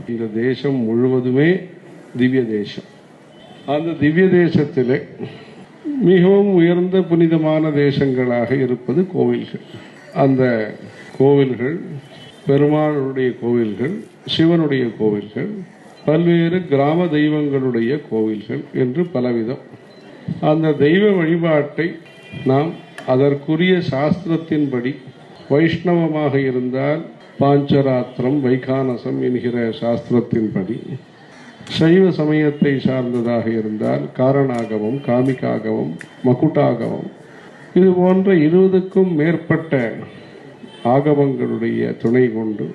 இந்த தேசம் முழுவதுமே திவ்ய தேசம். அந்த திவ்ய தேசத்திலே மிகவும் உயர்ந்த புனிதமான தேசங்களாக இருப்பது கோவில்கள். அந்த கோவில்கள் பெருமாளுடைய கோவில்கள், சிவனுடைய கோவில்கள், பல்வேறு கிராம தெய்வங்களுடைய கோவில்கள் என்று பலவிதம். அந்த தெய்வ வழிபாட்டை நாம் அதற்குரிய சாஸ்திரத்தின்படி, வைஷ்ணவமாக இருந்தால் பாஞ்சராத்திரம் வைகானசம் என்கிற சாஸ்திரத்தின்படி, சைவ சமயத்தை சார்ந்ததாக இருந்தால் காரணாகமம், காமிகாகமம், மகுடாகமம், இது போன்ற 20க்கும் மேற்பட்ட ஆகமங்களுடைய துணை கொண்டு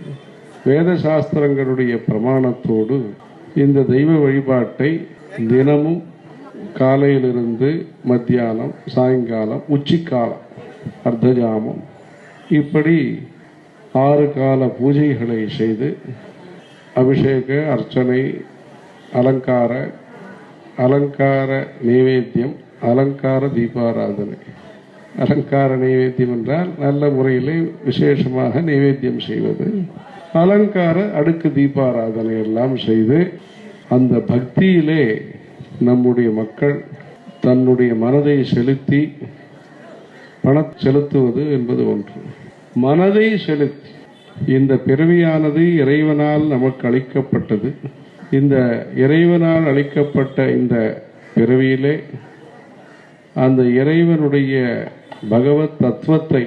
வேத சாஸ்திரங்களுடைய பிரமாணத்தோடு இந்த தெய்வ வழிபாட்டை தினமும் காலையிலிருந்து மத்தியானம், சாயங்காலம், உச்சிக்காலம், அர்த்தஜாமம் இப்படி 6 கால பூஜைகளை செய்து அபிஷேக, அர்ச்சனை, அலங்கார நைவேத்தியம், அலங்கார தீபாராதனை. அலங்கார நைவேத்தியம் என்றால் நல்ல முறையிலே விசேஷமாக நைவேத்தியம் செய்வது. அலங்கார அடுக்கு தீபாராதனை எல்லாம் செய்து அந்த பக்தியிலே நம்முடைய மக்கள் தன்னுடைய மனதை செலுத்தி, செலுத்துவது என்பது ஒன்று. மனதை செலுத்தி, இந்த பிறவியானது இறைவனால் நமக்கு அளிக்கப்பட்டது. இந்த இறைவனால் அளிக்கப்பட்ட இந்த பிறவியிலே அந்த இறைவனுடைய பகவத் தத்துவத்தை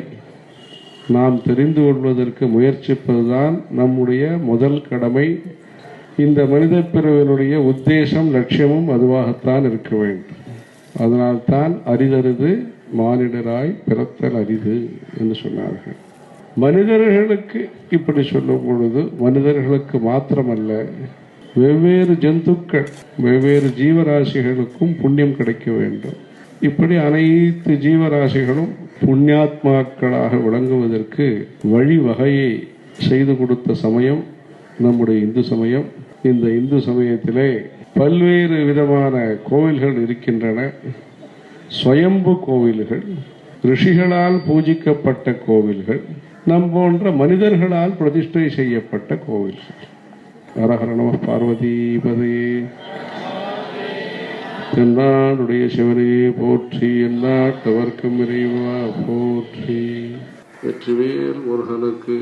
நாம் தெரிந்து கொள்வதற்கு முயற்சிப்பதுதான் நம்முடைய முதல் கடமை. இந்த மனித பிறவினுடைய உத்தேசம், லட்சியமும் அதுவாகத்தான் இருக்க வேண்டும். அதனால்தான் அரிதறிது மானிடராய் பிறத்தல் அரிது என்று சொன்னார்கள். மனிதர்களுக்கு இப்படி சொல்லும் பொழுது மனிதர்களுக்கு மாத்திரமல்ல, வெவ்வேறு ஜந்துக்கள், வெவ்வேறு ஜீவராசிகளுக்கும் புண்ணியம் கிடைக்க வேண்டும். இப்படி அனைத்து ஜீவராசிகளும் புண்ணியாத்மாக்களாக விளங்குவதற்கு வழிவகையை செய்து கொடுத்த சமயம் நம்முடைய இந்து சமயம். இந்த இந்து சமயத்திலே பல்வேறு விதமான கோவில்கள் இருக்கின்றன. ஸ்வயம்பு கோவில்கள், ரிஷிகளால் பூஜிக்கப்பட்ட கோவில்கள், நம் போன்ற மனிதர்களால் பிரதிஷ்டை செய்யப்பட்ட கோவில்கள். ஹரஹர நம பார்வதிபதே. எந்நாடுடைய சிவனையே போற்றி, எந்நாட்டவர்க்கும் இறைவா போற்றி. வெற்றிவேல் முருகனுக்கு